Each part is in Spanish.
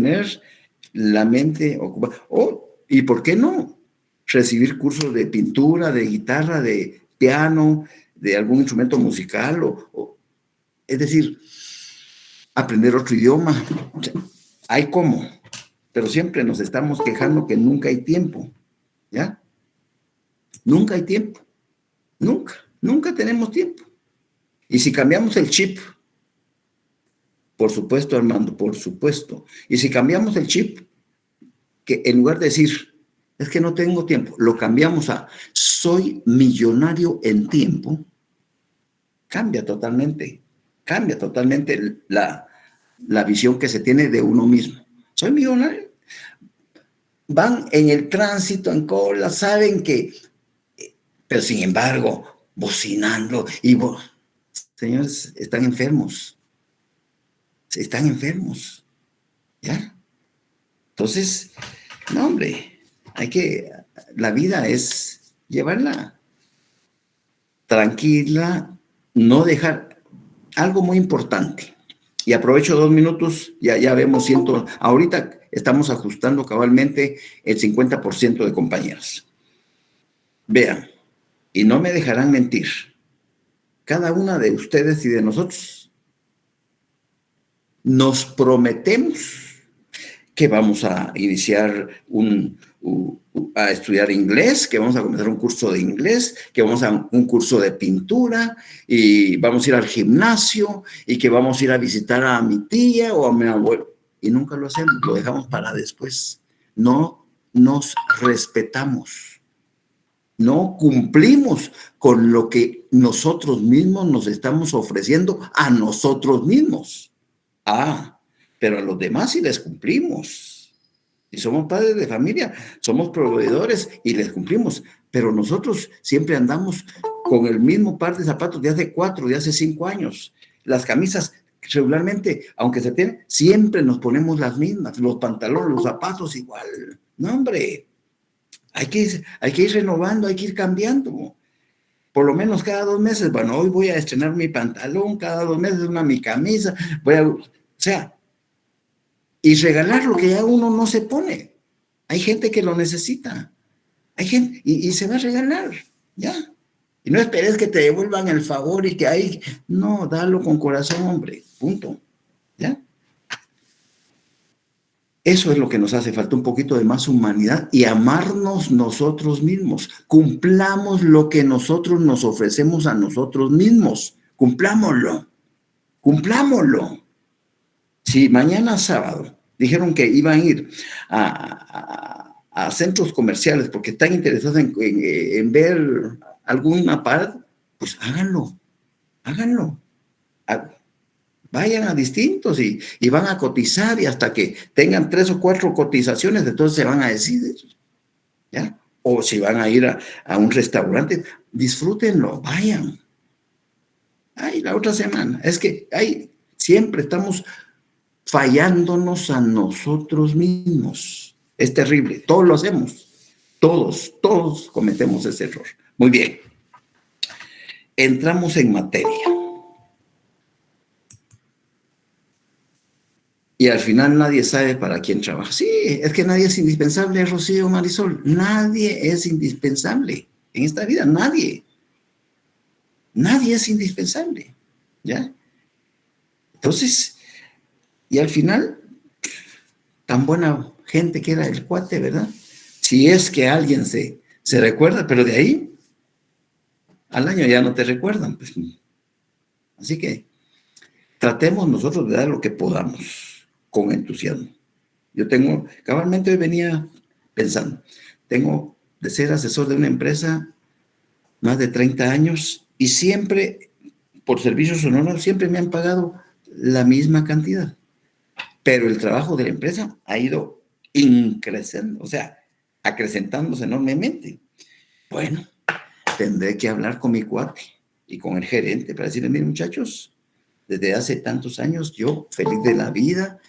mantener la mente ocupada. ¿Y por qué no? Recibir cursos de pintura, de guitarra, de piano, de algún instrumento musical, es decir, aprender otro idioma. O sea, hay cómo, pero siempre nos estamos quejando que nunca hay tiempo, ¿ya? Nunca hay tiempo, nunca tenemos tiempo. Y si cambiamos el chip, por supuesto, Armando, por supuesto, y si cambiamos el chip, que en lugar de decir, es que no tengo tiempo, lo cambiamos a soy millonario en tiempo, cambia totalmente la visión que se tiene de uno mismo. Soy millonario. Van en el tránsito, en cola, saben que, pero sin embargo, bocinando señores, están enfermos, ¿ya? Entonces, no, hombre, la vida es llevarla tranquila, no dejar algo muy importante. Y aprovecho 2 minutos, ya vemos ahorita estamos ajustando cabalmente el 50% de compañeros. Vean, y no me dejarán mentir, cada una de ustedes y de nosotros nos prometemos que vamos a iniciar a estudiar inglés, que vamos a comenzar un curso de inglés, que vamos a un curso de pintura, y vamos a ir al gimnasio, y que vamos a ir a visitar a mi tía o a mi abuelo. Y nunca lo hacemos, lo dejamos para después. No nos respetamos. No cumplimos con lo que nosotros mismos nos estamos ofreciendo a nosotros mismos. Pero a los demás sí les cumplimos. Si somos padres de familia, somos proveedores y les cumplimos. Pero nosotros siempre andamos con el mismo par de zapatos de hace 4, de hace 5 años. Las camisas regularmente, aunque se tienen, siempre nos ponemos las mismas. Los pantalones, los zapatos igual. No, hombre. Hay que ir renovando, hay que ir cambiando. Por lo menos cada 2 meses. Bueno, hoy voy a estrenar mi pantalón, cada 2 meses mi camisa. O sea, y regalar lo que ya uno no se pone. Hay gente que lo necesita. Hay gente, y se va a regalar, ¿ya? Y no esperes que te devuelvan el favor y que hay. No, dalo con corazón, hombre. Punto. ¿Ya? Eso es lo que nos hace falta, un poquito de más humanidad y amarnos nosotros mismos. Cumplamos lo que nosotros nos ofrecemos a nosotros mismos. Cumplámoslo. Si mañana sábado dijeron que iban a ir a centros comerciales porque están interesados en ver algún aparato, pues háganlo. Vayan a distintos y van a cotizar, y hasta que tengan 3 o 4 cotizaciones, entonces se van a decidir, ¿ya? O si van a ir a un restaurante, disfrútenlo, vayan. La otra semana, es que siempre estamos fallándonos a nosotros mismos. Es terrible, todos lo hacemos, todos cometemos ese error. Muy bien, entramos en materia. Y al final nadie sabe para quién trabaja. Sí, es que nadie es indispensable, Rocío, Marisol. Nadie es indispensable en esta vida, nadie. Nadie es indispensable, ¿ya? Entonces, y al final, tan buena gente que era el cuate, ¿verdad? Si es que alguien se recuerda, pero de ahí al año ya no te recuerdan. Pues. Así que tratemos nosotros de dar lo que podamos con entusiasmo. Yo cabalmente hoy venía pensando, tengo de ser asesor de una empresa más de 30 años y siempre, por servicios honorarios, siempre me han pagado la misma cantidad. Pero el trabajo de la empresa ha ido increciendo, o sea, acrecentándose enormemente. Bueno, tendré que hablar con mi cuate y con el gerente para decirle, miren, muchachos, desde hace tantos años yo, feliz de la vida,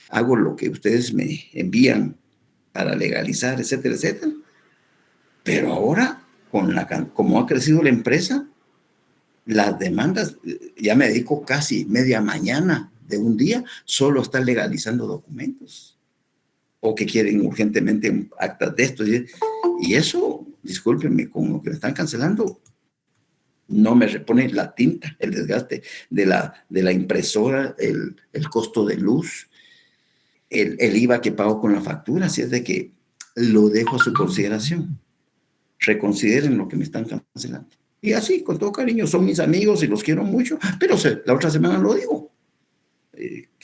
hago lo que ustedes me envían para legalizar, etcétera, etcétera. Pero ahora, como ha crecido la empresa, las demandas, ya me dedico casi media mañana de un día solo a estar legalizando documentos. o que quieren urgentemente actas de esto. Y eso, discúlpenme, con lo que me están cancelando, no me repone la tinta, el desgaste de la impresora, el costo de luz, el IVA que pago con la factura. Así es de que lo dejo a su consideración. Reconsideren lo que me están cancelando. Y así, con todo cariño, son mis amigos y los quiero mucho, pero la otra semana lo digo.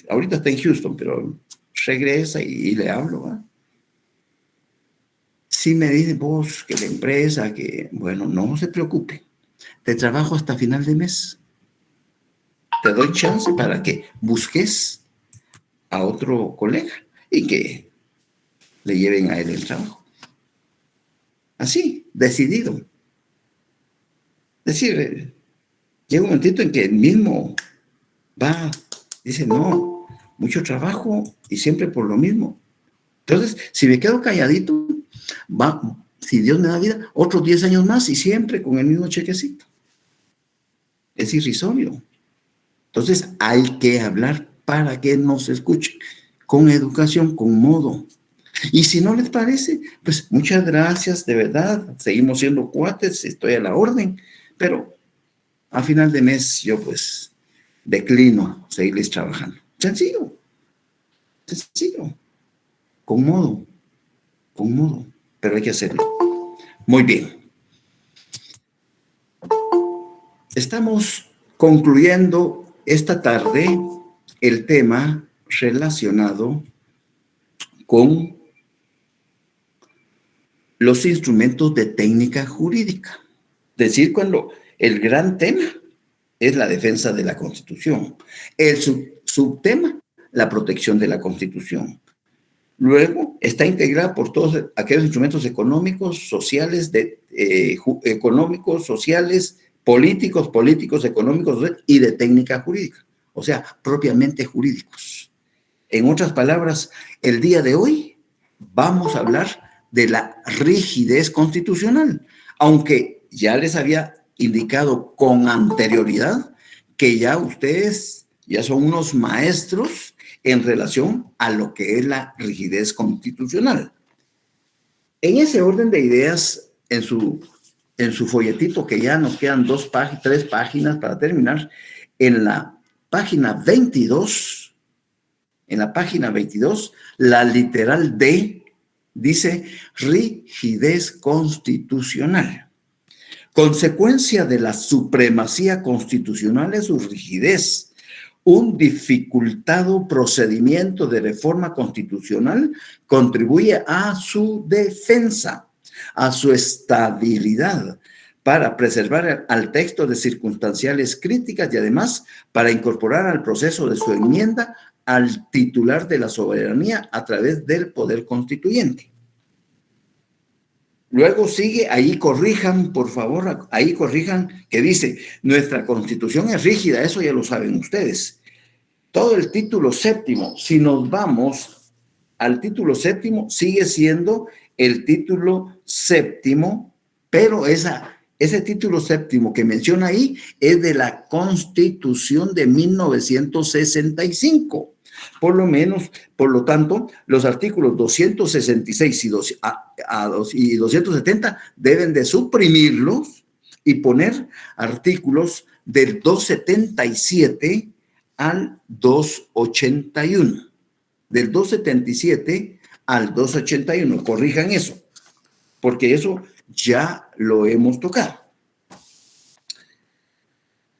Ahorita está en Houston, pero regresa y le hablo. ¿Va? Si me dice vos que la empresa, que bueno, no se preocupe, te trabajo hasta final de mes. Te doy chance para que busques a otro colega y que le lleven a él el trabajo. Así, decidido. Es decir, llega un momentito en que él mismo va, dice, no, mucho trabajo y siempre por lo mismo. Entonces, si me quedo calladito, va, si Dios me da vida, otros 10 años más y siempre con el mismo chequecito. Es irrisorio. Entonces, hay que hablar para que nos escuchen, con educación, con modo. Y si no les parece, pues muchas gracias, de verdad, seguimos siendo cuates, estoy a la orden, pero a final de mes yo pues declino seguirles trabajando. Sencillo, sencillo, con modo, pero hay que hacerlo. Muy bien. Estamos concluyendo esta tarde el tema relacionado con los instrumentos de técnica jurídica. Es decir, cuando el gran tema es la defensa de la Constitución, el subtema, la protección de la Constitución. Luego está integrada por todos aquellos instrumentos económicos, sociales, económicos, sociales, políticos, económicos y de técnica jurídica, o sea, propiamente jurídicos. En otras palabras, el día de hoy vamos a hablar de la rigidez constitucional, aunque ya les había indicado con anterioridad que ya ustedes ya son unos maestros en relación a lo que es la rigidez constitucional. En ese orden de ideas, en su folletito, que ya nos quedan 3 páginas para terminar, en la página 22, la literal D dice rigidez constitucional. Consecuencia de la supremacía constitucional es su rigidez, un dificultado procedimiento de reforma constitucional contribuye a su defensa, a su estabilidad, para preservar al texto de circunstanciales críticas y además para incorporar al proceso de su enmienda al titular de la soberanía a través del poder constituyente. Luego sigue, ahí corrijan, por favor, ahí corrijan, que dice, nuestra Constitución es rígida, eso ya lo saben ustedes. Todo el título séptimo, si nos vamos al título séptimo, sigue siendo el título séptimo, pero ese título séptimo que menciona ahí es de la Constitución de 1965. Por lo tanto, los artículos 266 y 270 deben de suprimirlos y poner artículos del 277 al 281. Del 277 al 281. Corrijan eso, porque eso ya lo hemos tocado.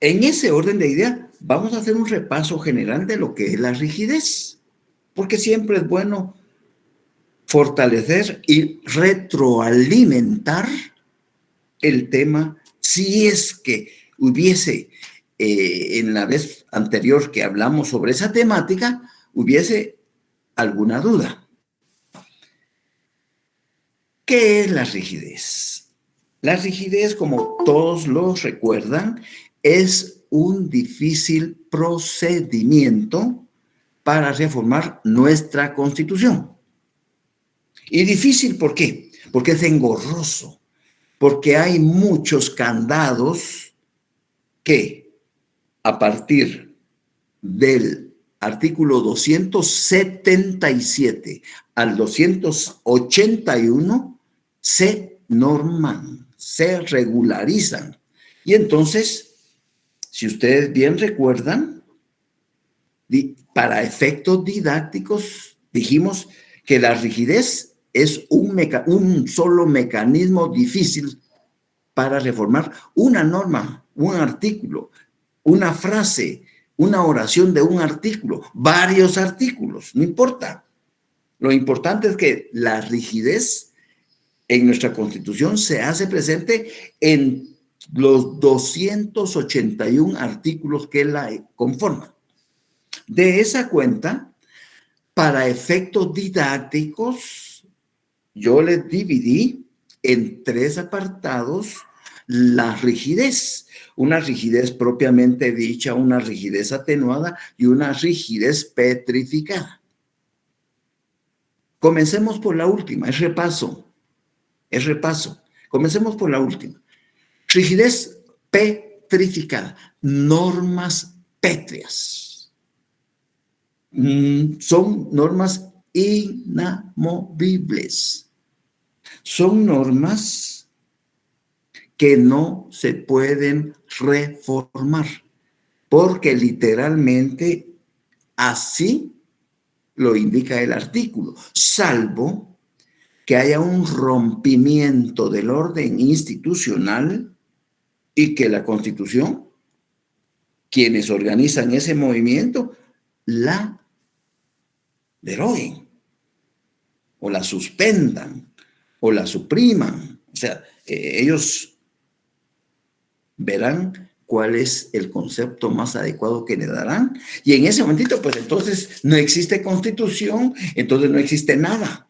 En ese orden de ideas, vamos a hacer un repaso general de lo que es la rigidez, porque siempre es bueno fortalecer y retroalimentar el tema si es que hubiese, en la vez anterior que hablamos sobre esa temática, hubiese alguna duda. ¿Qué es la rigidez? La rigidez, como todos lo recuerdan, es un difícil procedimiento para reformar nuestra Constitución. Y difícil, ¿por qué? Porque es engorroso, porque hay muchos candados que, a partir del artículo 277 al 281 se norman, se regularizan. Y entonces, si ustedes bien recuerdan, para efectos didácticos dijimos que la rigidez es un solo mecanismo difícil para reformar una norma, un artículo, una frase, una oración de un artículo, varios artículos, no importa. Lo importante es que la rigidez en nuestra Constitución se hace presente en los 281 artículos que la conforman. De esa cuenta, para efectos didácticos, yo les dividí en 3 apartados la rigidez. Una rigidez propiamente dicha, una rigidez atenuada y una rigidez petrificada. Comencemos por la última, es repaso. Comencemos por la última. Rigidez petrificada, normas pétreas. Son normas inamovibles. Son normas que no se pueden reformar, porque literalmente así lo indica el artículo, salvo que haya un rompimiento del orden institucional y que la Constitución, quienes organizan ese movimiento, la deroguen o la suspendan o la supriman. O sea, ellos verán cuál es el concepto más adecuado que le darán. Y en ese momentito, pues entonces no existe Constitución, entonces no existe nada.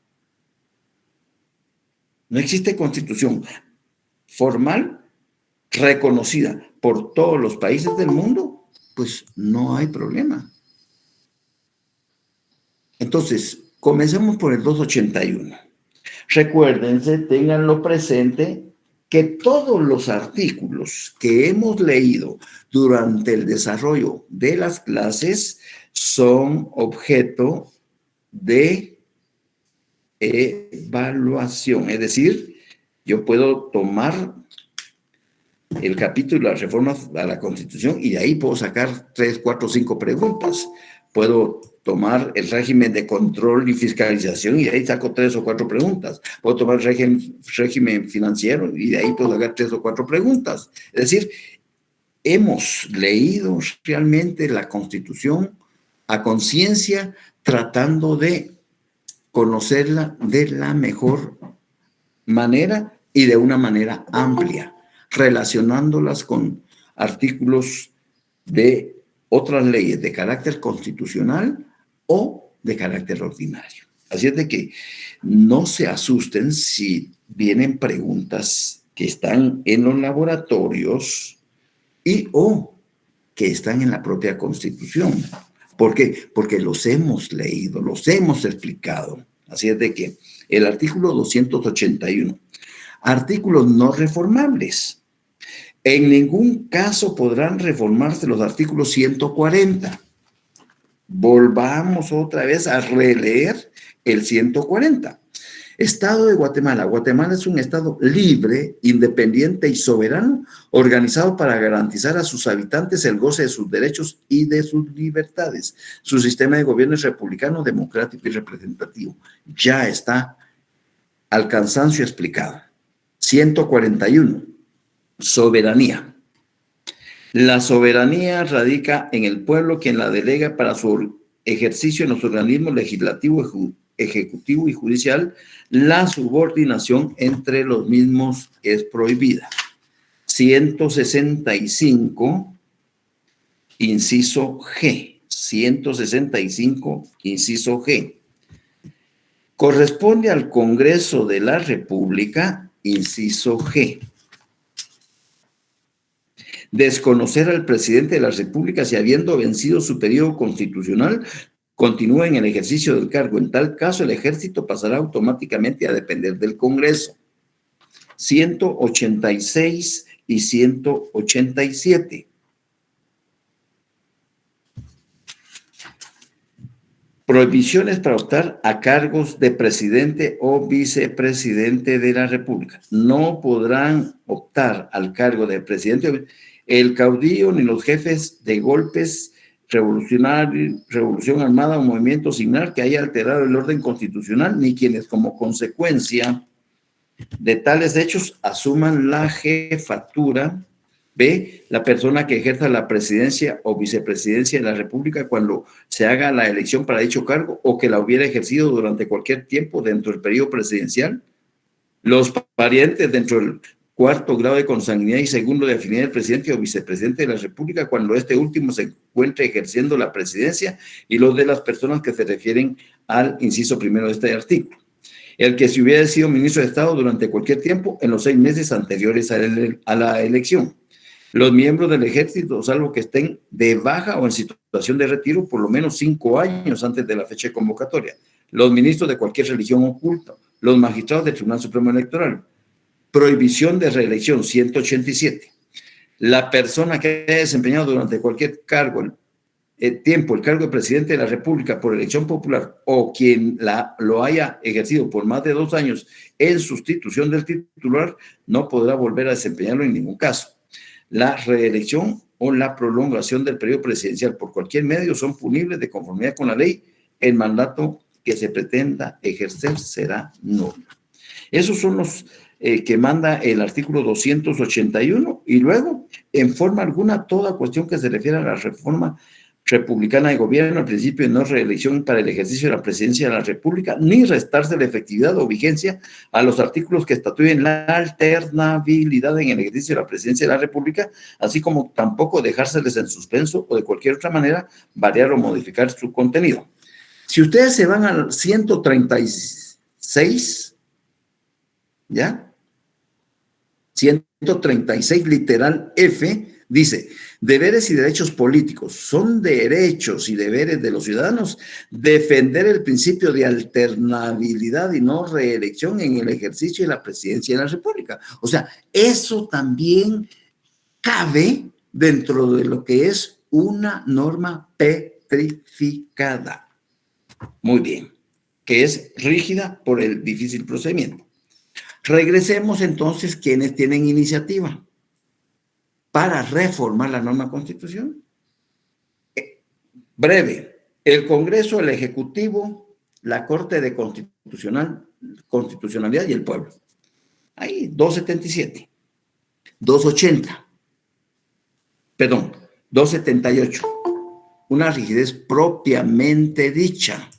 No existe Constitución formal, reconocida por todos los países del mundo, pues no hay problema. Entonces, comencemos por el 281. Recuérdense, ténganlo presente, que todos los artículos que hemos leído durante el desarrollo de las clases son objeto de evaluación. Es decir, yo puedo tomar el capítulo de las reformas a la Constitución y de ahí puedo sacar 3, 4, 5 preguntas. Puedo tomar el régimen de control y fiscalización y de ahí saco 3 o 4 preguntas. Puedo tomar el régimen financiero y de ahí puedo sacar 3 o 4 preguntas. Es decir, hemos leído realmente la Constitución a conciencia, tratando de conocerla de la mejor manera y de una manera amplia, relacionándolas con artículos de otras leyes de carácter constitucional o de carácter ordinario. Así es de que no se asusten si vienen preguntas que están en los laboratorios y o que están en la propia Constitución. ¿Por qué? Porque los hemos leído, los hemos explicado. Así es de que el artículo 281, artículos no reformables. En ningún caso podrán reformarse los artículos 140. Volvamos otra vez a releer el 140. Estado de Guatemala. Guatemala es un estado libre, independiente y soberano, organizado para garantizar a sus habitantes el goce de sus derechos y de sus libertades. Su sistema de gobierno es republicano, democrático y representativo. Ya está al cansancio explicado. 141. Soberanía. La soberanía radica en el pueblo, quien la delega para su ejercicio en los organismos legislativo, ejecutivo y judicial. La subordinación entre los mismos es prohibida. 165, inciso G. 165, inciso G. Corresponde al Congreso de la República, inciso G, desconocer al presidente de la República si, habiendo vencido su periodo constitucional, continúa en el ejercicio del cargo. En tal caso, el ejército pasará automáticamente a depender del Congreso. 186 y 187. Prohibiciones para optar a cargos de presidente o vicepresidente de la República. No podrán optar al cargo de presidente el caudillo ni los jefes de golpes revolucionarios, revolución armada o movimiento similar que haya alterado el orden constitucional, ni quienes como consecuencia de tales hechos asuman la jefatura. B, la persona que ejerza la presidencia o vicepresidencia de la República cuando se haga la elección para dicho cargo o que la hubiera ejercido durante cualquier tiempo dentro del periodo presidencial. Los parientes dentro del cuarto grado de consanguinidad y segundo de afinidad del presidente o vicepresidente de la República cuando este último se encuentre ejerciendo la presidencia y los de las personas que se refieren al inciso primero de este artículo. El que se hubiera sido ministro de Estado durante cualquier tiempo en los 6 meses anteriores a la elección. Los miembros del ejército, salvo que estén de baja o en situación de retiro por lo menos 5 años antes de la fecha de convocatoria. Los ministros de cualquier religión oculta. Los magistrados del Tribunal Supremo Electoral. Prohibición de reelección, 187. La persona que haya desempeñado durante cualquier cargo, el cargo de presidente de la República por elección popular o quien lo haya ejercido por más de 2 años en sustitución del titular, no podrá volver a desempeñarlo en ningún caso. La reelección o la prolongación del periodo presidencial por cualquier medio son punibles de conformidad con la ley. El mandato que se pretenda ejercer será nulo. Esos son los que manda el artículo 281 y luego, en forma alguna, toda cuestión que se refiere a la reforma republicana de gobierno, al principio de no reelección para el ejercicio de la presidencia de la República, ni restarse la efectividad o vigencia a los artículos que estatúen la alternabilidad en el ejercicio de la presidencia de la República, así como tampoco dejárseles en suspenso o de cualquier otra manera variar o modificar su contenido. Si ustedes se van al 136, ¿ya? 136 literal F, dice, deberes y derechos políticos. Son derechos y deberes de los ciudadanos defender el principio de alternabilidad y no reelección en el ejercicio de la presidencia de la República. O sea, eso también cabe dentro de lo que es una norma petrificada. Muy bien, que es rígida por el difícil procedimiento. Regresemos entonces, ¿quiénes tienen iniciativa para reformar la norma constitucional? Breve, el Congreso, el Ejecutivo, la Corte de Constitucionalidad y el pueblo. Ahí, 277, 280, perdón, 278, una rigidez propiamente dicha.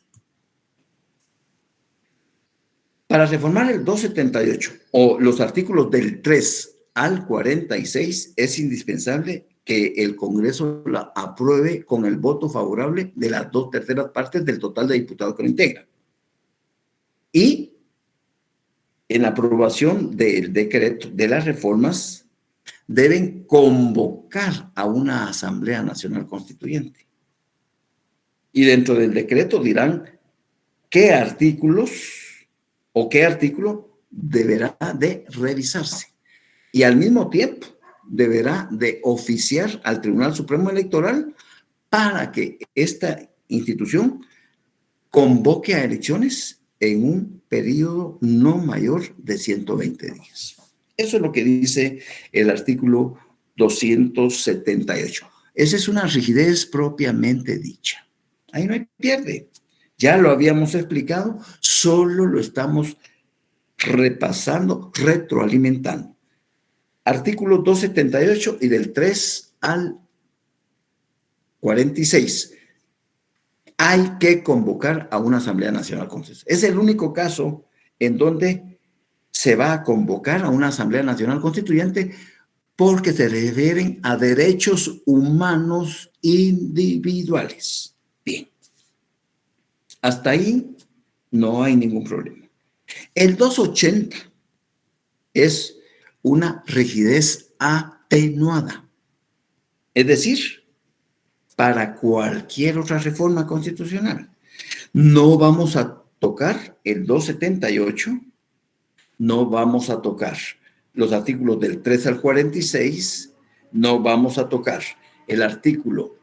Para reformar el 278 o los artículos del 3 al 46 es indispensable que el Congreso la apruebe con el voto favorable de las 2/3 partes del total de diputados que lo integran. Y en la aprobación del decreto de las reformas deben convocar a una Asamblea Nacional Constituyente. Y dentro del decreto dirán qué artículos o qué artículo deberá de revisarse. Y al mismo tiempo deberá de oficiar al Tribunal Supremo Electoral para que esta institución convoque a elecciones en un periodo no mayor de 120 días. Eso es lo que dice el artículo 278. Esa es una rigidez propiamente dicha. Ahí no hay pierde. Ya lo habíamos explicado, solo lo estamos repasando, retroalimentando. Artículo 278 y del 3 al 46. Hay que convocar a una Asamblea Nacional Constituyente. Es el único caso en donde se va a convocar a una Asamblea Nacional Constituyente porque se refieren a derechos humanos individuales. Bien. Hasta ahí no hay ningún problema. El 280 es una rigidez atenuada. Es decir, para cualquier otra reforma constitucional. No vamos a tocar el 278, no vamos a tocar los artículos del 3 al 46, no vamos a tocar el artículo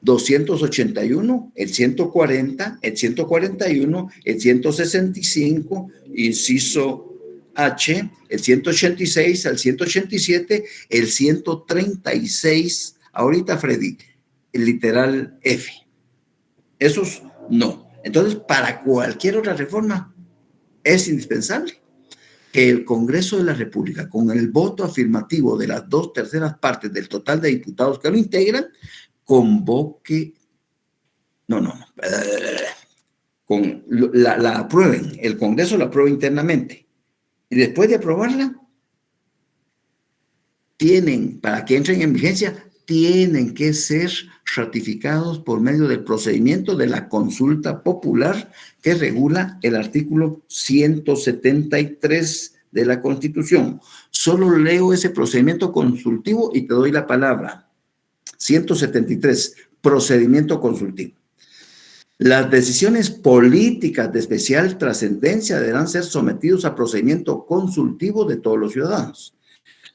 281, el 140, el 141, el 165, inciso H, el 186, el 187, el 136, ahorita Freddy, el literal F. Esos no. Entonces, para cualquier otra reforma es indispensable que el Congreso de la República, con el voto afirmativo de las 2/3 partes del total de diputados que lo integran, convoque, la aprueben, el Congreso la aprueba internamente. Y después de aprobarla, para que entren en vigencia, tienen que ser ratificados por medio del procedimiento de la consulta popular que regula el artículo 173 de la Constitución. Solo leo ese procedimiento consultivo y te doy la palabra. 173, procedimiento consultivo. Las decisiones políticas de especial trascendencia deberán ser sometidos a procedimiento consultivo de todos los ciudadanos.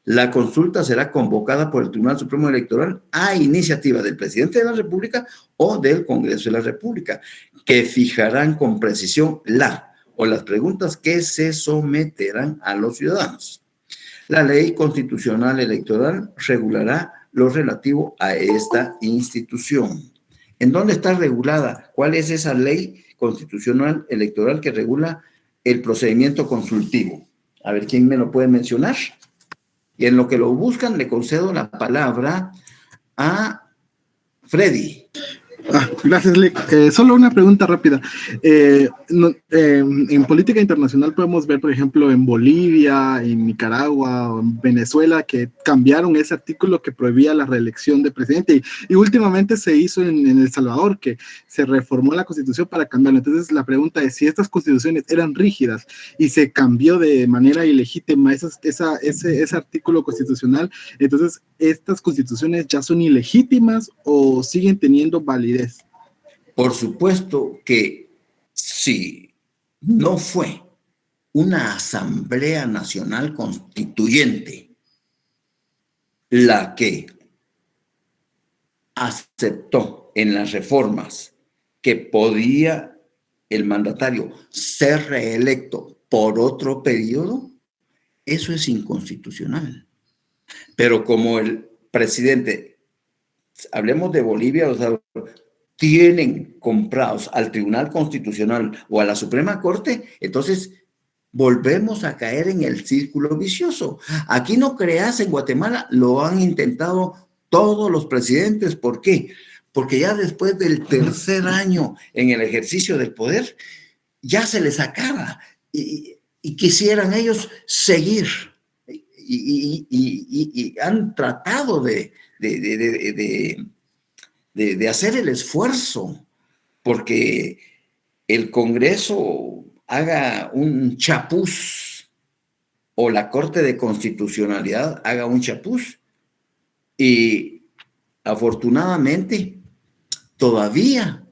La consulta será convocada por el Tribunal Supremo Electoral a iniciativa del presidente de la República o del Congreso de la República, que fijarán con precisión las preguntas que se someterán a los ciudadanos. La ley constitucional electoral regulará lo relativo a esta institución. ¿En dónde está regulada? ¿Cuál es esa ley constitucional electoral que regula el procedimiento consultivo? A ver, ¿quién me lo puede mencionar? Y en lo que lo buscan, le concedo la palabra a Freddy. Gracias, Lick. Solo una pregunta rápida. En política internacional podemos ver, por ejemplo, en Bolivia, en Nicaragua o en Venezuela, que cambiaron ese artículo que prohibía la reelección de presidente. Y últimamente se hizo en El Salvador, que se reformó la constitución para cambiarlo. Entonces, la pregunta es, si estas constituciones eran rígidas y se cambió de manera ilegítima ese artículo constitucional, entonces, ¿estas constituciones ya son ilegítimas o siguen teniendo validez? Por supuesto que si no fue una Asamblea Nacional Constituyente la que aceptó en las reformas que podía el mandatario ser reelecto por otro periodo, eso es inconstitucional. Pero como el presidente, hablemos de Bolivia, o sea, tienen comprados al Tribunal Constitucional o a la Suprema Corte, entonces volvemos a caer en el círculo vicioso. Aquí no creas, en Guatemala lo han intentado todos los presidentes. ¿Por qué? Porque ya después del tercer año en el ejercicio del poder, ya se les acaba y quisieran ellos seguir. Y han tratado de hacer el esfuerzo porque el Congreso haga un chapuz o la Corte de Constitucionalidad haga un chapuz, y afortunadamente todavía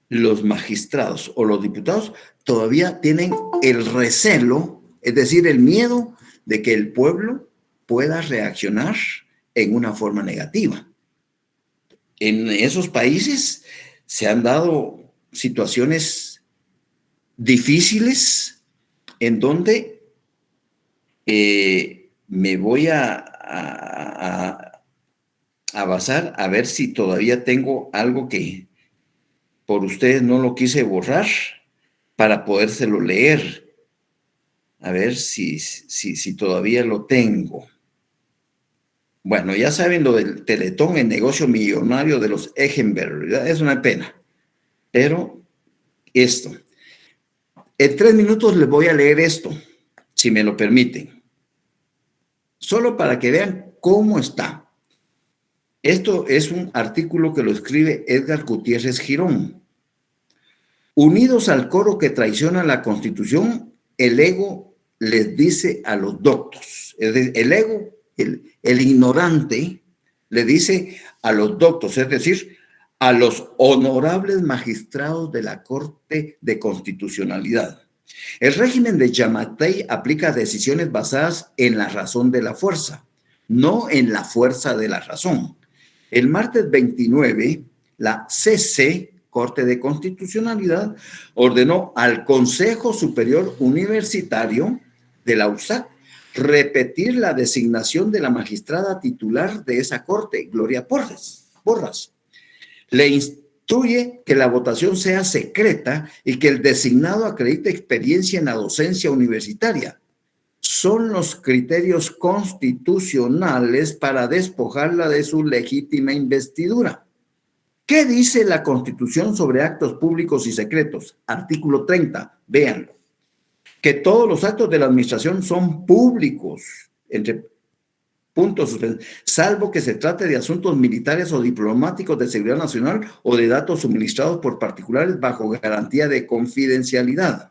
los magistrados o los diputados todavía tienen el recelo, es decir, el miedo de que el pueblo pueda reaccionar en una forma negativa. En esos países se han dado situaciones difíciles en donde me voy a basar a ver si todavía tengo algo que por ustedes no lo quise borrar para podérselo leer. A ver si todavía lo tengo. Bueno, ya saben lo del Teletón, el negocio millonario de los Echenberg. Es una pena. Pero esto. En 3 minutos les voy a leer esto, si me lo permiten. Solo para que vean cómo está. Esto es un artículo que lo escribe Edgar Gutiérrez Girón. Unidos al coro que traiciona la Constitución, el ego les dice a los doctos. Es decir, el ego, el ignorante, le dice a los doctos, es decir, a los honorables magistrados de la Corte de Constitucionalidad. El régimen de Yamatei aplica decisiones basadas en la razón de la fuerza, no en la fuerza de la razón. El martes 29, la CC, Corte de Constitucionalidad, ordenó al Consejo Superior Universitario de la USAC repetir la designación de la magistrada titular de esa corte, Gloria Porras. Le instruye que la votación sea secreta y que el designado acredite experiencia en la docencia universitaria. Son los criterios constitucionales para despojarla de su legítima investidura. ¿Qué dice la Constitución sobre actos públicos y secretos? Artículo 30, véanlo. Que todos los actos de la administración son públicos, entre puntos, salvo que se trate de asuntos militares o diplomáticos de seguridad nacional o de datos suministrados por particulares bajo garantía de confidencialidad.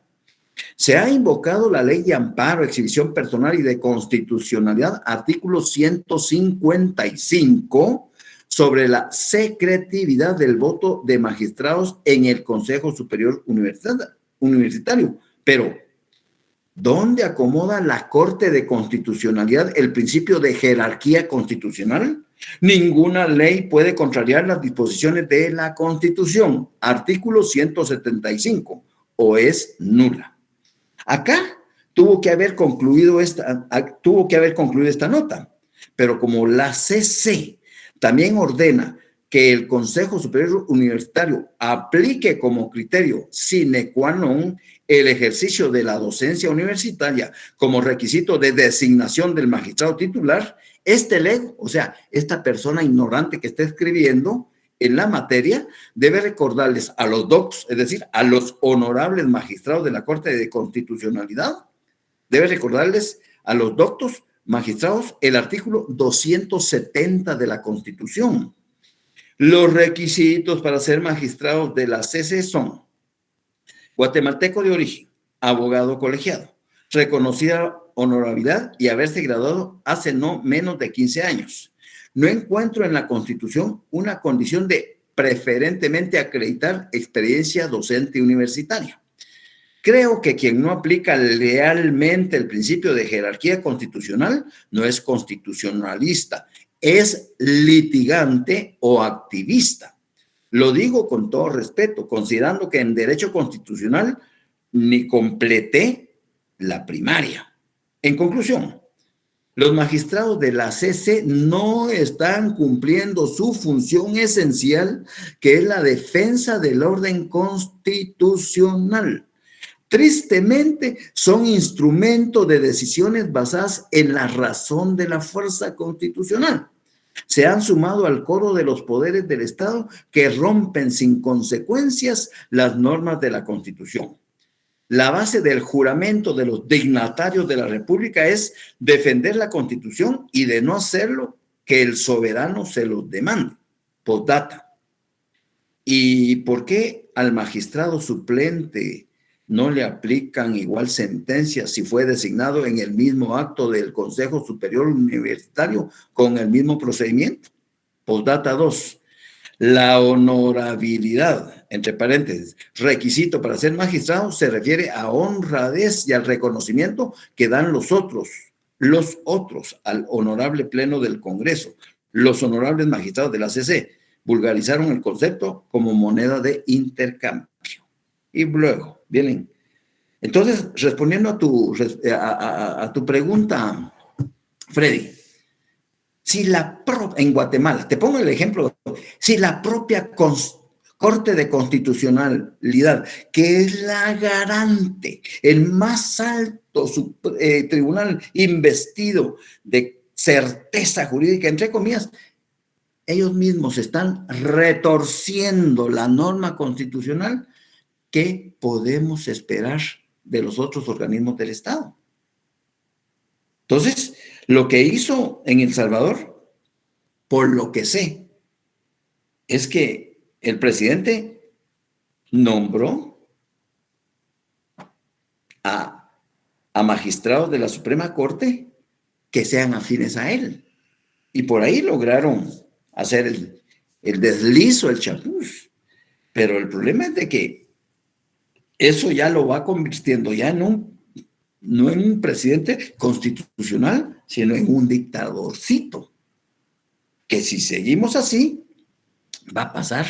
Se ha invocado la ley de amparo, exhibición personal y de constitucionalidad, artículo 155, sobre la secretividad del voto de magistrados en el Consejo Superior Universitario. Pero, ¿dónde acomoda la Corte de Constitucionalidad el principio de jerarquía constitucional? Ninguna ley puede contrariar las disposiciones de la Constitución. Artículo 175, o es nula. Acá tuvo que haber concluido esta nota, pero como la CC también ordena que el Consejo Superior Universitario aplique como criterio sine qua non el ejercicio de la docencia universitaria como requisito de designación del magistrado titular, esta persona ignorante que está escribiendo en la materia debe recordarles a los doctos, es decir, a los honorables magistrados de la Corte de Constitucionalidad, debe recordarles a los doctos magistrados el artículo 270 de la Constitución. Los requisitos para ser magistrados de la CC son guatemalteco de origen, abogado colegiado, reconocida honorabilidad y haberse graduado hace no menos de 15 años. No encuentro en la Constitución una condición de preferentemente acreditar experiencia docente universitaria. Creo que quien no aplica lealmente el principio de jerarquía constitucional no es constitucionalista, es litigante o activista. Lo digo con todo respeto, considerando que en derecho constitucional ni completé la primaria. En conclusión, los magistrados de la CC no están cumpliendo su función esencial, que es la defensa del orden constitucional. Tristemente, son instrumento de decisiones basadas en la razón de la fuerza constitucional. Se han sumado al coro de los poderes del Estado que rompen sin consecuencias las normas de la Constitución. La base del juramento de los dignatarios de la República es defender la Constitución y, de no hacerlo, que el soberano se los demande. Postdata. ¿Y por qué al magistrado suplente no le aplican igual sentencia si fue designado en el mismo acto del Consejo Superior Universitario con el mismo procedimiento? Postdata 2. La honorabilidad, entre paréntesis, requisito para ser magistrado, se refiere a honradez y al reconocimiento que dan los otros al honorable pleno del Congreso. Los honorables magistrados de la CC vulgarizaron el concepto como moneda de intercambio. Y luego vienen. Entonces, respondiendo a tu pregunta, Freddy, si en Guatemala, te pongo el ejemplo, si la propia Corte de Constitucionalidad, que es la garante, el más alto tribunal investido de certeza jurídica, entre comillas, ellos mismos están retorciendo la norma constitucional, ¿qué podemos esperar de los otros organismos del Estado? Entonces, lo que hizo en El Salvador, por lo que sé, es que el presidente nombró a magistrados de la Suprema Corte que sean afines a él. Y por ahí lograron hacer el deslizo, el chapuz. Pero el problema es de que eso ya lo va convirtiendo ya no en un presidente constitucional, sino en un dictadorcito. que si seguimos así, va a pasar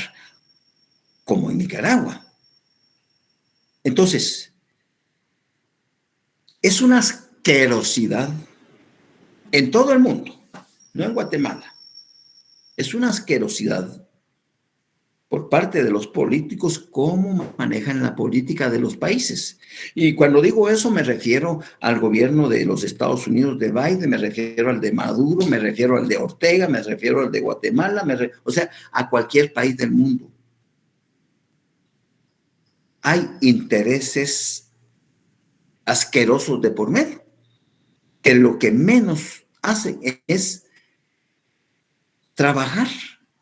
como en Nicaragua. Entonces, es una asquerosidad en todo el mundo, no en Guatemala. Es una asquerosidad por parte de los políticos cómo manejan la política de los países. Y cuando digo eso me refiero al gobierno de los Estados Unidos de Biden, me refiero al de Maduro, me refiero al de Ortega, me refiero al de Guatemala, o sea, a cualquier país del mundo. Hay intereses asquerosos de por medio, que lo que menos hacen es trabajar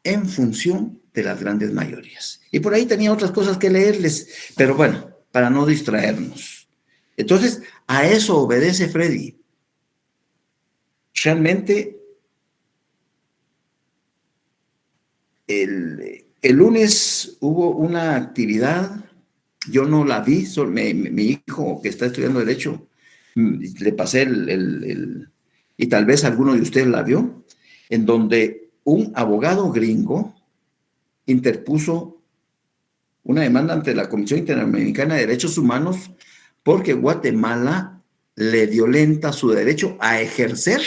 en función de las grandes mayorías. Y por ahí tenía otras cosas que leerles, pero bueno, para no distraernos. Entonces, a eso obedece Freddy. Realmente, el lunes hubo una actividad, yo no la vi, mi hijo que está estudiando Derecho, le pasé y tal vez alguno de ustedes la vio, en donde un abogado gringo interpuso una demanda ante la Comisión Interamericana de Derechos Humanos porque Guatemala le violenta su derecho a ejercer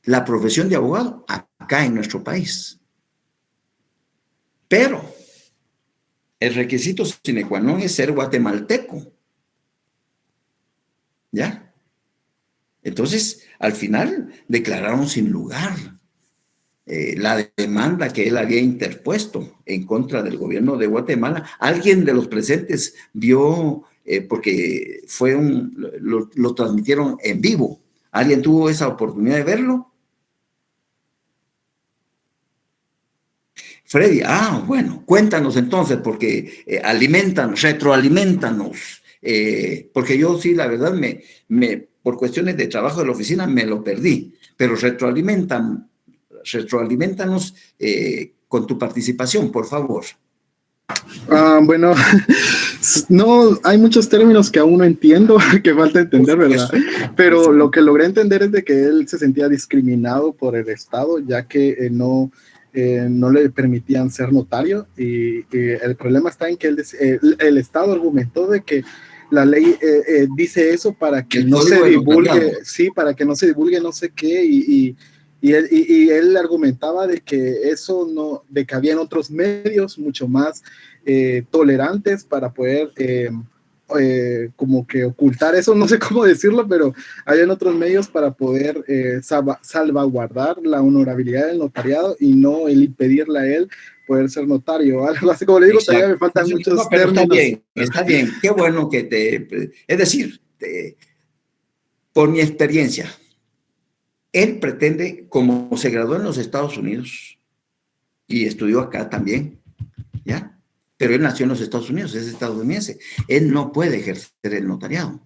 la profesión de abogado acá en nuestro país. Pero el requisito sine qua non es ser guatemalteco. ¿Ya? Entonces, al final declararon sin lugar la demanda que él había interpuesto en contra del gobierno de Guatemala. Alguien de los presentes vio, porque lo transmitieron en vivo. ¿Alguien tuvo esa oportunidad de verlo? Freddy, bueno, cuéntanos entonces, porque retroalimentanos, porque yo sí, la verdad, por cuestiones de trabajo de la oficina me lo perdí, pero retroalimentanos con tu participación, por favor. Bueno, no, hay muchos términos que aún no entiendo, que falta entender, ¿verdad? Pero lo que logré entender es de que él se sentía discriminado por el Estado, ya que no le permitían ser notario, y el problema está en que el Estado argumentó de que la ley dice eso para que no se divulgue, sí, para que no se divulgue no sé qué, y él argumentaba de que eso no, de que habían otros medios mucho más tolerantes para poder como que ocultar eso, no sé cómo decirlo, pero habían otros medios para poder salvaguardar la honorabilidad del notariado y no el impedirle a él poder ser notario. Algo así, como le digo, todavía me faltan muchos términos. Está bien, qué bueno que es decir, por mi experiencia, él pretende, como se graduó en los Estados Unidos y estudió acá también, ¿ya? Pero él nació en los Estados Unidos, es estadounidense. Él no puede ejercer el notariado.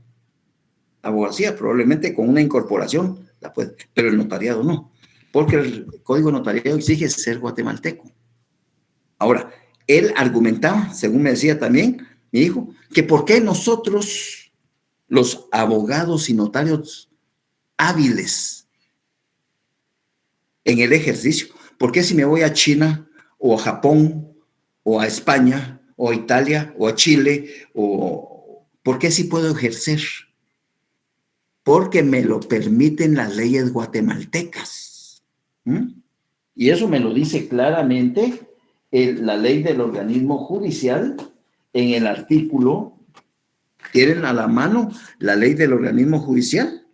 Abogacía, probablemente con una incorporación la puede, pero el notariado no, porque el Código Notariado exige ser guatemalteco. Ahora, él argumentaba, según me decía también mi hijo, que por qué nosotros, los abogados y notarios hábiles en el ejercicio, ¿por qué si me voy a China o a Japón o a España o a Italia o a Chile, por qué sí puedo ejercer? Porque me lo permiten las leyes guatemaltecas. Y eso me lo dice claramente la ley del organismo judicial en el artículo. ¿Tienen a la mano la ley del organismo judicial?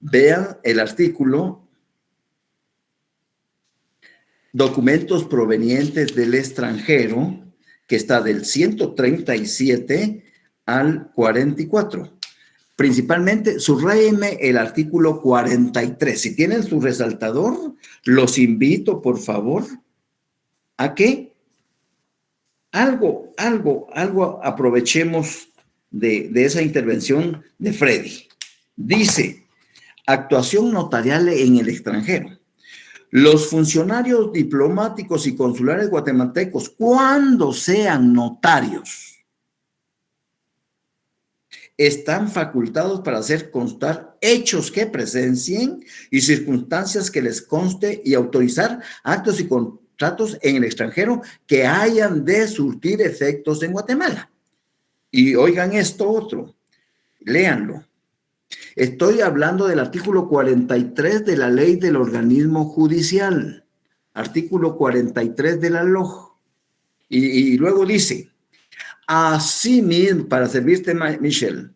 Vean el artículo: documentos provenientes del extranjero, que está del 137 al 44. Principalmente, subráyenme el artículo 43. Si tienen su resaltador, los invito, por favor, a que algo aprovechemos de esa intervención de Freddy. Dice: actuación notarial en el extranjero. Los funcionarios diplomáticos y consulares guatemaltecos, cuando sean notarios están facultados para hacer constar hechos que presencien y circunstancias que les conste y autorizar actos y contratos en el extranjero que hayan de surtir efectos en Guatemala. Y oigan esto otro, léanlo. Estoy hablando del artículo 43 de la ley del organismo judicial, artículo 43 de la LOJ. Y luego dice, asimismo, para servirte, Michelle,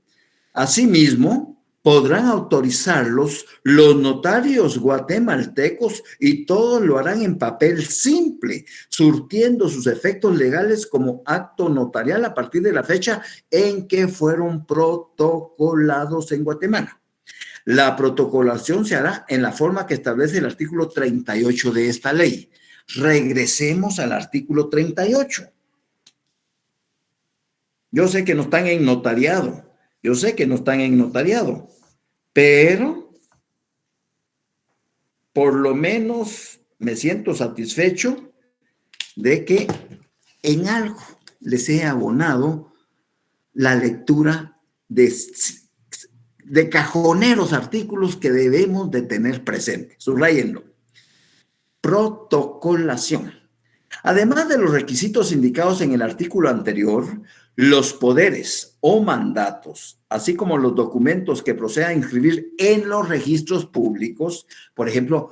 asimismo podrán autorizarlos los notarios guatemaltecos y todos lo harán en papel simple, surtiendo sus efectos legales como acto notarial a partir de la fecha en que fueron protocolados en Guatemala. La protocolación se hará en la forma que establece el artículo 38 de esta ley. Regresemos al artículo 38. Yo sé que no están en notariado, pero por lo menos me siento satisfecho de que en algo les he abonado la lectura de cajoneros artículos que debemos de tener presentes. Subrayenlo. Protocolación. Además de los requisitos indicados en el artículo anterior, los poderes o mandatos, así como los documentos que proceda a inscribir en los registros públicos, por ejemplo,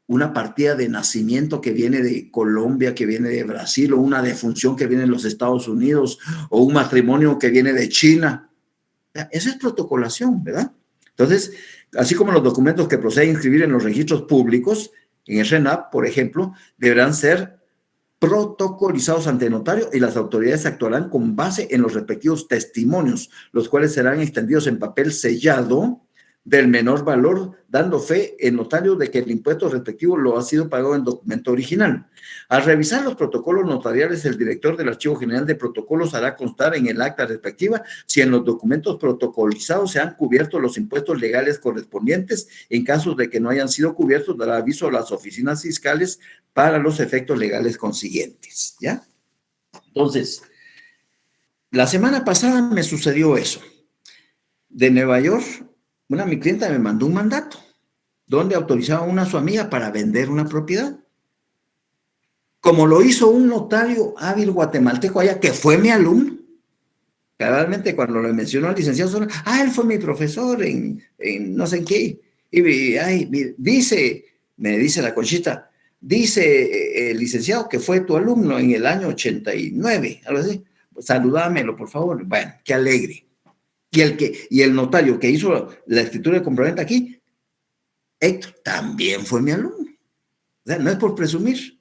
una partida de nacimiento que viene de Colombia, que viene de Brasil, o una defunción que viene de los Estados Unidos, o un matrimonio que viene de China. Esa es protocolación, ¿verdad? Entonces, así como los documentos que proceda a inscribir en los registros públicos, en el RENAP, por ejemplo, deberán ser protocolizados ante notario y las autoridades actuarán con base en los respectivos testimonios, los cuales serán extendidos en papel sellado del menor valor, dando fe el notario de que el impuesto respectivo lo ha sido pagado en documento original. Al revisar los protocolos notariales, el director del Archivo General de Protocolos hará constar en el acta respectiva si en los documentos protocolizados se han cubierto los impuestos legales correspondientes. En caso de que no hayan sido cubiertos, dará aviso a las oficinas fiscales para los efectos legales consiguientes, ¿ya? Entonces, la semana pasada me sucedió eso. De Nueva York, mi clienta me mandó un mandato donde autorizaba a su amiga para vender una propiedad. Como lo hizo un notario hábil guatemalteco allá, que fue mi alumno, claramente cuando lo mencionó al licenciado, él fue mi profesor en no sé en qué, y me dice la Conchita, dice el licenciado que fue tu alumno en el año 89, algo así, pues, saludámelo por favor. Bueno, qué alegre. Y el notario que hizo la escritura de compraventa aquí, Héctor, también fue mi alumno. O sea, no es por presumir,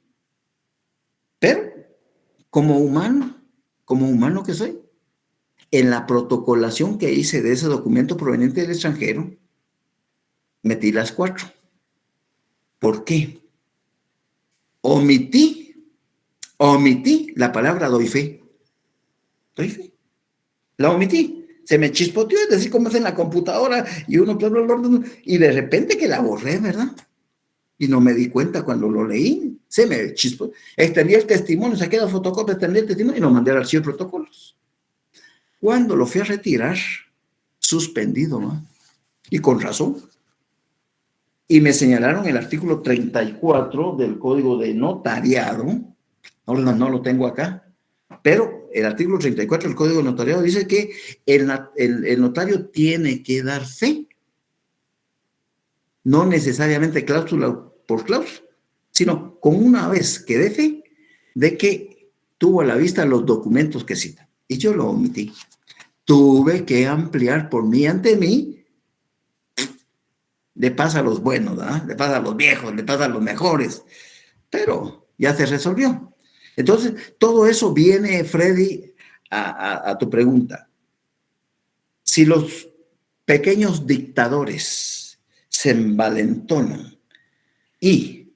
pero como humano que soy, en la protocolación que hice de ese documento proveniente del extranjero, metí las 4. ¿Por qué? Omití la palabra doy fe. Doy fe. La omití. Se me chispoteó, es decir, como es en la computadora, y uno, y de repente que la borré, ¿verdad? Y no me di cuenta cuando lo leí, se me chispoteó. Extendí el testimonio, saqué la fotocopia, extendí el testimonio y lo mandé al archivo de protocolos. Cuando lo fui a retirar, suspendido, ¿no? Y con razón. Y me señalaron el artículo 34 del Código de Notariado, no lo tengo acá, pero el artículo 34 del Código de Notariado dice que el notario tiene que dar fe, no necesariamente cláusula por cláusula, sino con una vez que dé fe de que tuvo a la vista los documentos que cita. Y yo lo omití. Tuve que ampliar por mí ante mí. Le pasa a los buenos, ¿verdad? Le pasa a los viejos, le pasa a los mejores. Pero ya se resolvió. Entonces, todo eso viene, Freddy, a tu pregunta. Si los pequeños dictadores se envalentonan y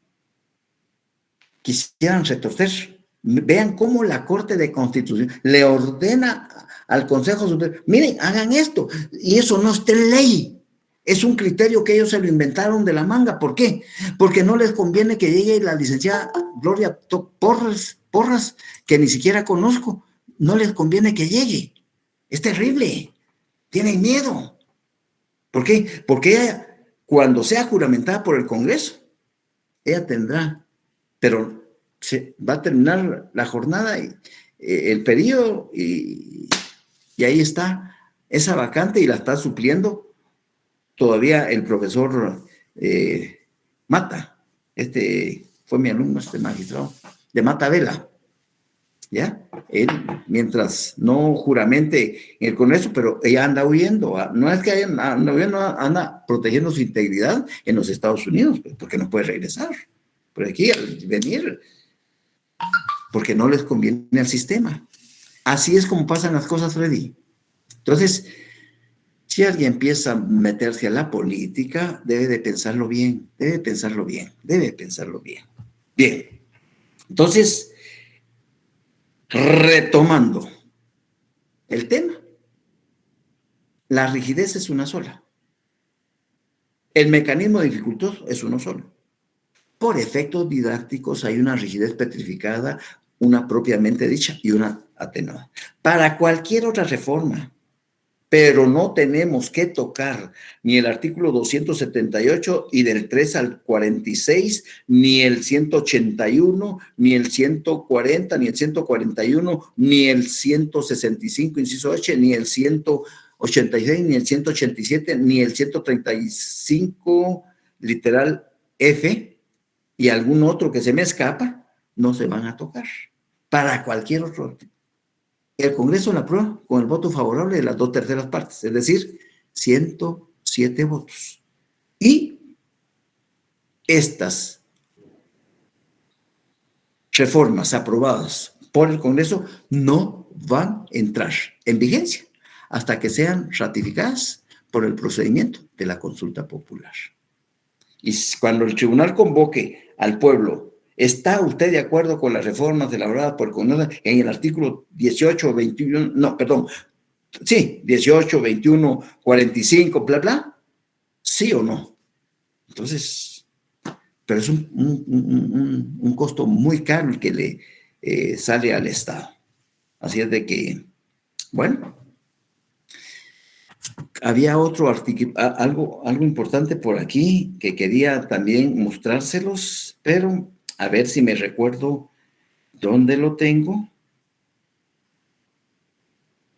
quisieran retorcer, vean cómo la Corte de Constitución le ordena al Consejo Superior, miren, hagan esto, y eso no está en ley. Es un criterio que ellos se lo inventaron de la manga. ¿Por qué? Porque no les conviene que llegue la licenciada Gloria Porras, que ni siquiera conozco. No les conviene que llegue. Es terrible. Tienen miedo. ¿Por qué? Porque ella, cuando sea juramentada por el Congreso, ella tendrá, pero se va a terminar la jornada, y, el periodo, y ahí está esa vacante y la está supliendo todavía el profesor Mata. Fue mi alumno, magistrado, de Mata Vela. ¿Ya? Él, mientras no juramente en el Congreso, pero ella anda huyendo. No es que anda huyendo, anda protegiendo su integridad en los Estados Unidos, porque no puede regresar. Por aquí, al venir, porque no les conviene al sistema. Así es como pasan las cosas, Freddy. Entonces, si alguien empieza a meterse a la política, debe de pensarlo bien, debe pensarlo bien. Bien, entonces, retomando el tema, la rigidez es una sola. El mecanismo dificultoso es uno solo. Por efectos didácticos hay una rigidez petrificada, una propiamente dicha y una atenuada. Para cualquier otra reforma, pero no tenemos que tocar ni el artículo 278 y del 3 al 46, ni el 181, ni el 140, ni el 141, ni el 165, inciso 8, ni el 186, ni el 187, ni el 135, literal F, y algún otro que se me escapa, no se van a tocar. Para cualquier otro artículo. El Congreso la aprueba con el voto favorable de las 2/3 partes, es decir, 107 votos. Y estas reformas aprobadas por el Congreso no van a entrar en vigencia hasta que sean ratificadas por el procedimiento de la consulta popular. Y cuando el tribunal convoque al pueblo, ¿está usted de acuerdo con las reformas elaboradas por el Congreso en el artículo 18, 21, no, perdón, sí, 18, 21, 45, bla, bla? ¿Sí o no? Entonces, pero es un costo muy caro el que le sale al Estado. Así es de que, bueno, había otro artículo, algo importante por aquí que quería también mostrárselos, pero a ver si me recuerdo dónde lo tengo,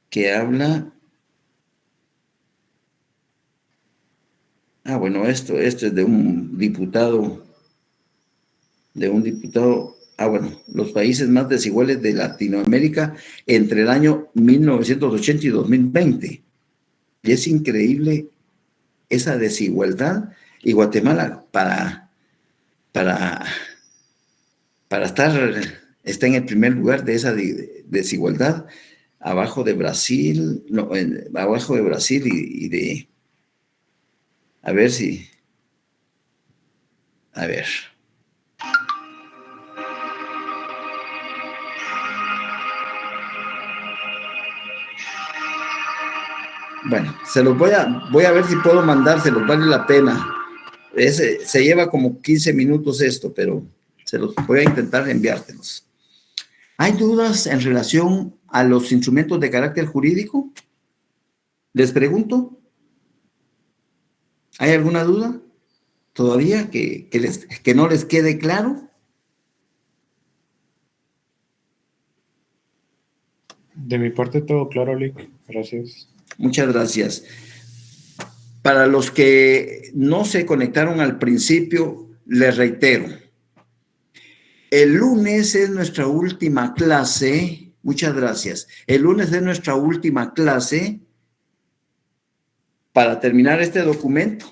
que habla. Bueno, esto es de un diputado, bueno, los países más desiguales de Latinoamérica entre el año 1980 y 2020. Y es increíble esa desigualdad. Y Guatemala, para está en el primer lugar de esa desigualdad, abajo de Brasil, abajo de Brasil y de, a ver. Bueno, voy a ver si puedo mandárselos, vale la pena. Se lleva como 15 minutos esto, pero se los voy a intentar enviártelos. ¿Hay dudas en relación a los instrumentos de carácter jurídico? Les pregunto. ¿Hay alguna duda todavía que no les quede claro? De mi parte todo claro, Lic. Gracias. Muchas gracias. Para los que no se conectaron al principio, les reitero. El lunes es nuestra última clase. Muchas gracias. El lunes es nuestra última clase para terminar este documento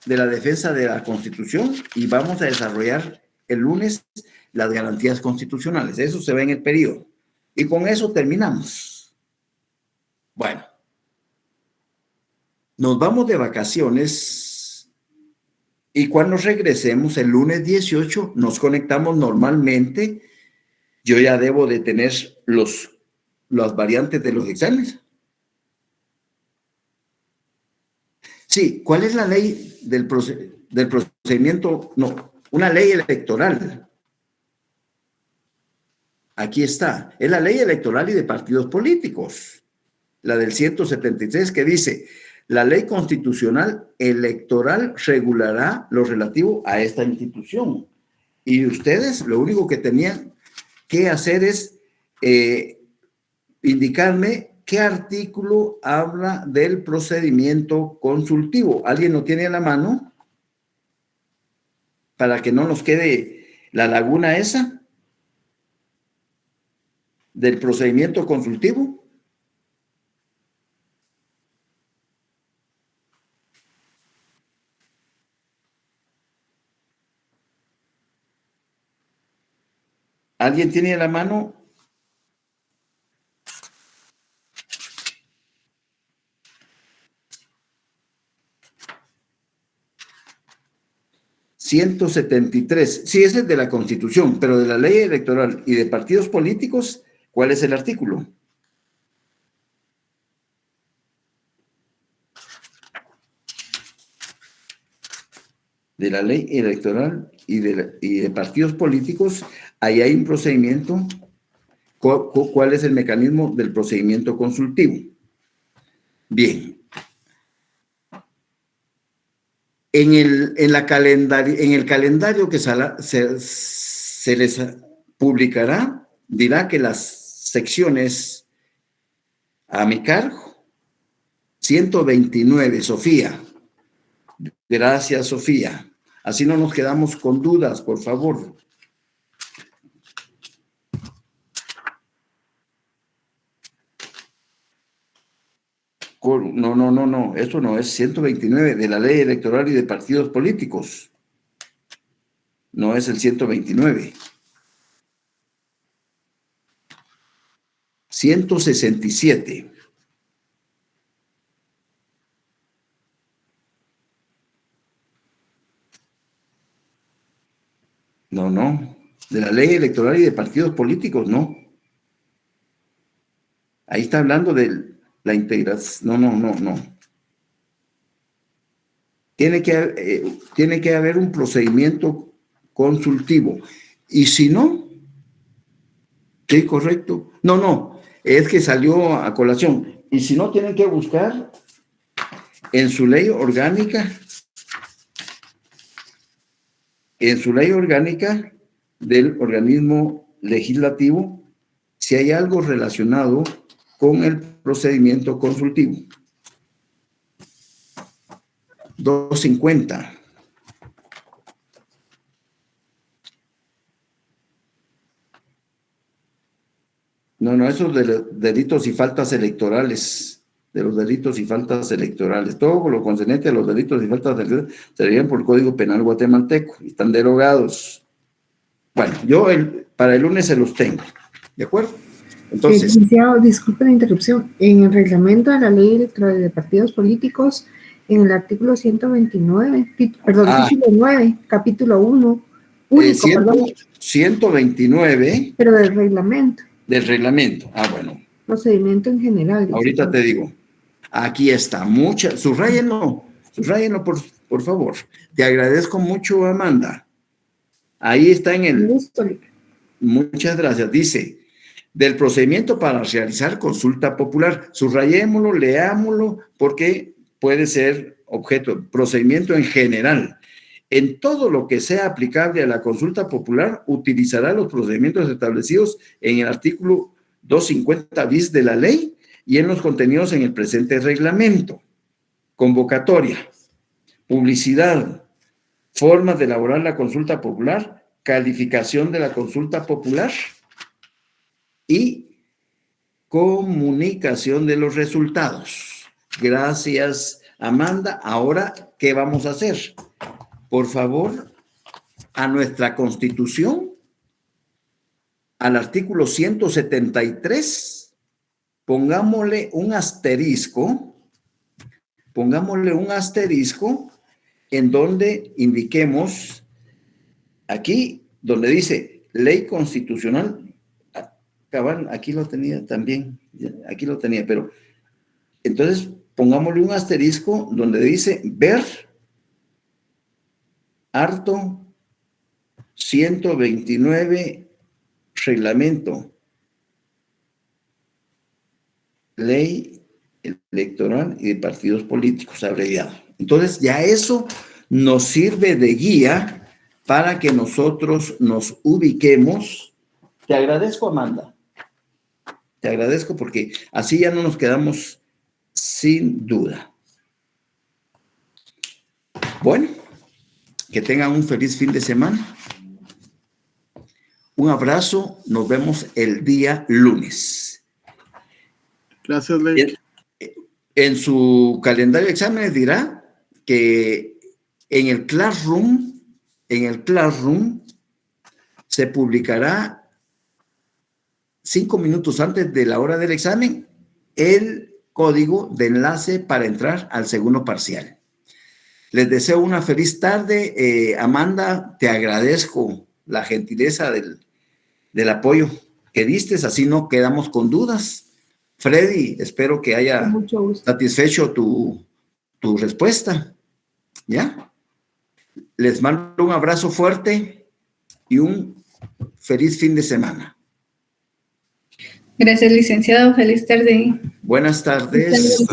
de la defensa de la Constitución y vamos a desarrollar el lunes las garantías constitucionales. Eso se ve en el periodo. Y con eso terminamos. Bueno. Nos vamos de vacaciones y cuando regresemos el lunes 18 nos conectamos normalmente. Yo ya debo de tener las variantes de los exámenes. Sí, ¿cuál es la ley del procedimiento? No, una ley electoral. Aquí está. Es la ley electoral y de partidos políticos. la del 173, que dice: la ley constitucional electoral regulará lo relativo a esta institución. Y ustedes lo único que tenían que hacer es indicarme qué artículo habla del procedimiento consultivo. ¿Alguien lo tiene a la mano? Para que no nos quede la laguna esa del procedimiento consultivo. ¿Alguien tiene a la mano? ...173... Sí, ese es de la Constitución, pero de la ley electoral y de partidos políticos, ¿cuál es el artículo? De la ley electoral y de partidos políticos, ahí hay un procedimiento. ¿Cuál es el mecanismo del procedimiento consultivo? Bien. En el calendario que se les publicará, dirá que las secciones a mi cargo, 129, Sofía. Gracias, Sofía. Así no nos quedamos con dudas, por favor. No, esto no es 129 de la ley electoral y de partidos políticos. No es el 129. 167. No. De la ley electoral y de partidos políticos, no. Ahí está hablando de la integración. No. Tiene que haber un procedimiento consultivo. Y si no, sí, correcto. No, es que salió a colación. Y si no, tienen que buscar en su ley orgánica, del organismo legislativo, si hay algo relacionado con el procedimiento consultivo. 250. No, esos de los delitos y faltas electorales, todo lo concerniente a los delitos y faltas electorales se derivan por el Código Penal guatemalteco y están derogados. Bueno, yo para el lunes se los tengo, ¿de acuerdo? Entonces, licenciado, disculpe la interrupción. En el reglamento de la ley electoral de partidos políticos, en el artículo 129, título 9, capítulo 1, único, 129. Pero del reglamento. Del reglamento. Bueno. Procedimiento en general. Ahorita te digo. Aquí está. Subrayenlo, por favor. Te agradezco mucho, Amanda. Ahí está en el... Muchas gracias. Dice, del procedimiento para realizar consulta popular. Subrayémoslo, leámoslo, porque puede ser objeto. Procedimiento en general. En todo lo que sea aplicable a la consulta popular, utilizará los procedimientos establecidos en el artículo 250 bis de la ley y en los contenidos en el presente reglamento. Convocatoria, publicidad, formas de elaborar la consulta popular, calificación de la consulta popular y comunicación de los resultados. Gracias, Amanda. Ahora, ¿qué vamos a hacer? Por favor, a nuestra Constitución, al artículo 173, pongámosle un asterisco en donde indiquemos, aquí donde dice ley constitucional, cabal, aquí lo tenía también, pero entonces pongámosle un asterisco donde dice ver harto 129 reglamento, ley electoral y de partidos políticos, abreviado. Entonces, ya eso nos sirve de guía para que nosotros nos ubiquemos. Te agradezco, Amanda. Te agradezco porque así ya no nos quedamos sin duda. Bueno, que tengan un feliz fin de semana. Un abrazo. Nos vemos el día lunes. Gracias, Ley. En su calendario de exámenes dirá que en el Classroom se publicará 5 minutos antes de la hora del examen el código de enlace para entrar al segundo parcial. Les deseo una feliz tarde. Amanda, te agradezco la gentileza del apoyo que diste, así no quedamos con dudas. Freddy, espero que haya satisfecho tu respuesta. ¿Ya? Les mando un abrazo fuerte y un feliz fin de semana. Gracias, licenciado. Feliz tarde. Buenas tardes.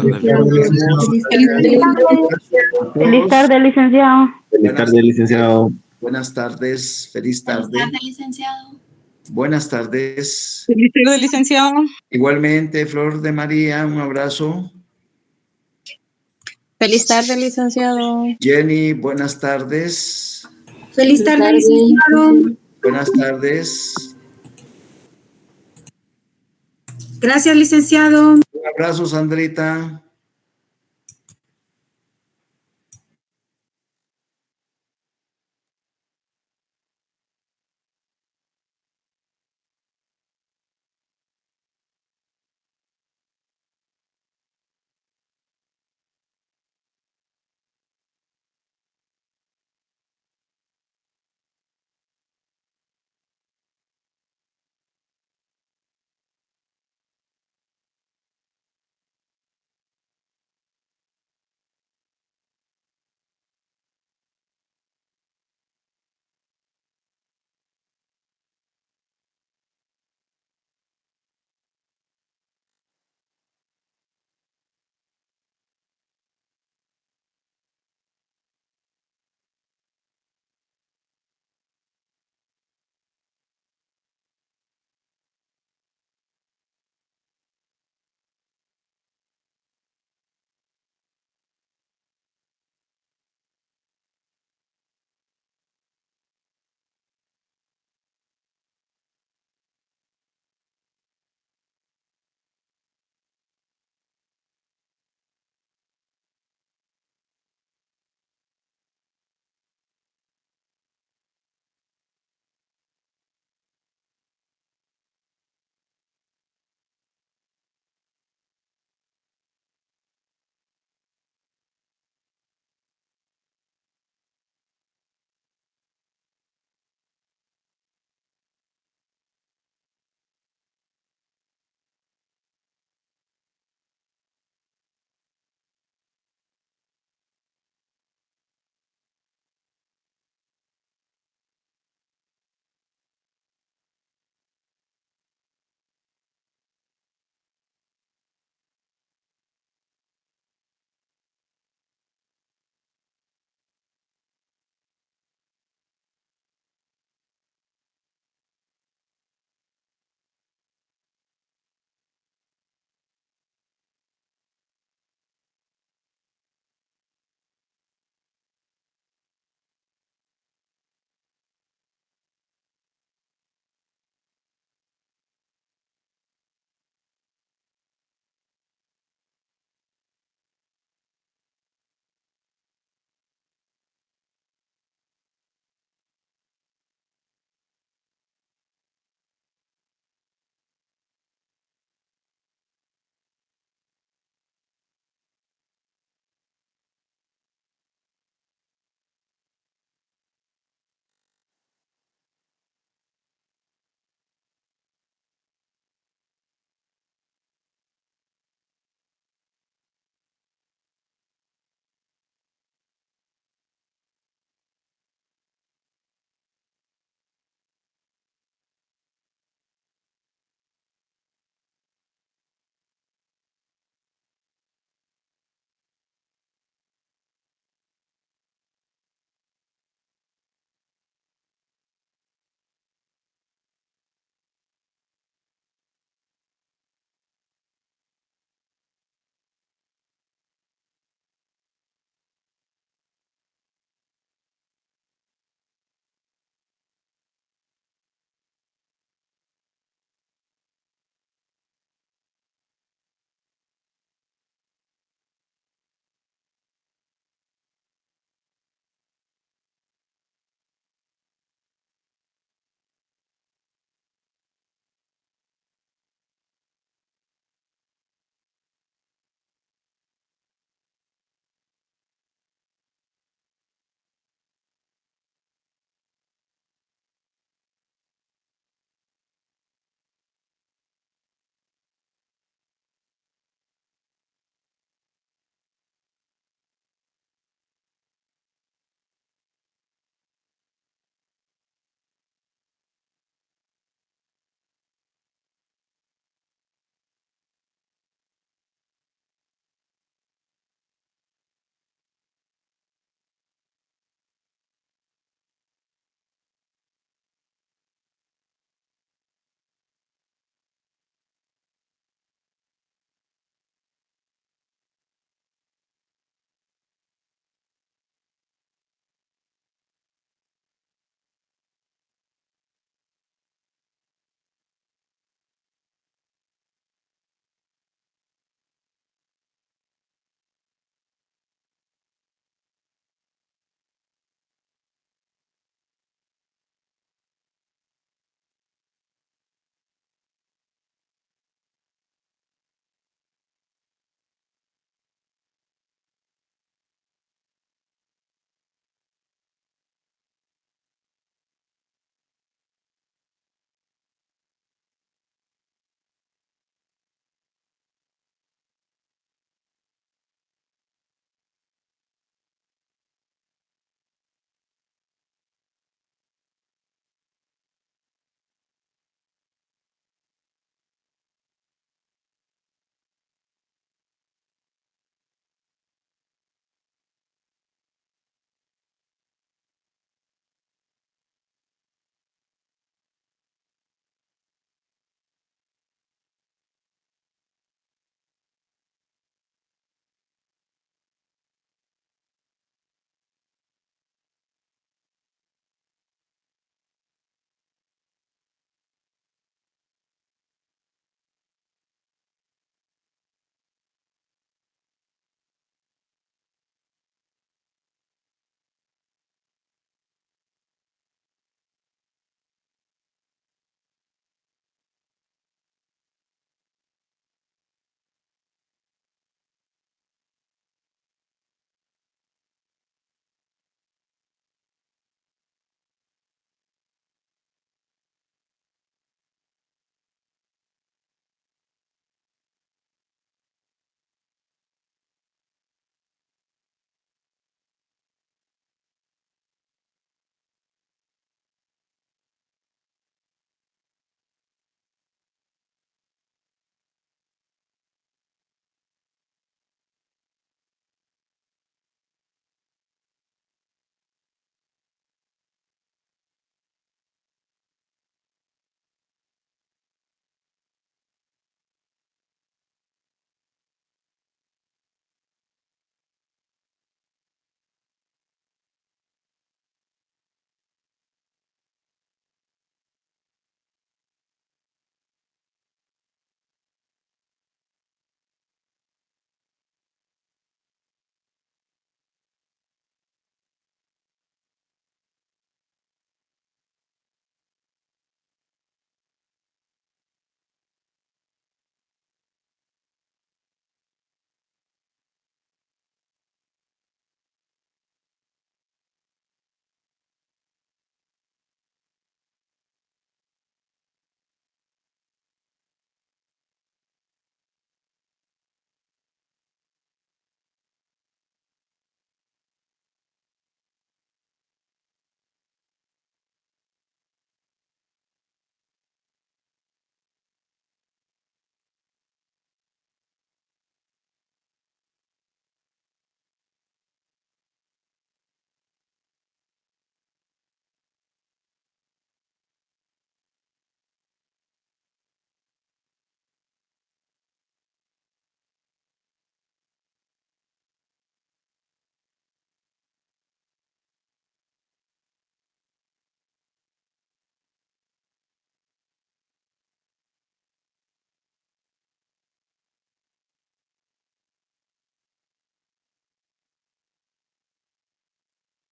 Feliz tarde, licenciado. Feliz tarde, licenciado. Buenas tardes. Feliz tarde. Buenas tardes, licenciado. Buenas tardes. Feliz tarde, licenciado. Igualmente, Flor de María, un abrazo. Feliz tarde, licenciado. Jenny, buenas tardes. Feliz tarde, licenciado. Buenas tardes. Gracias, licenciado. Un abrazo, Sandrita.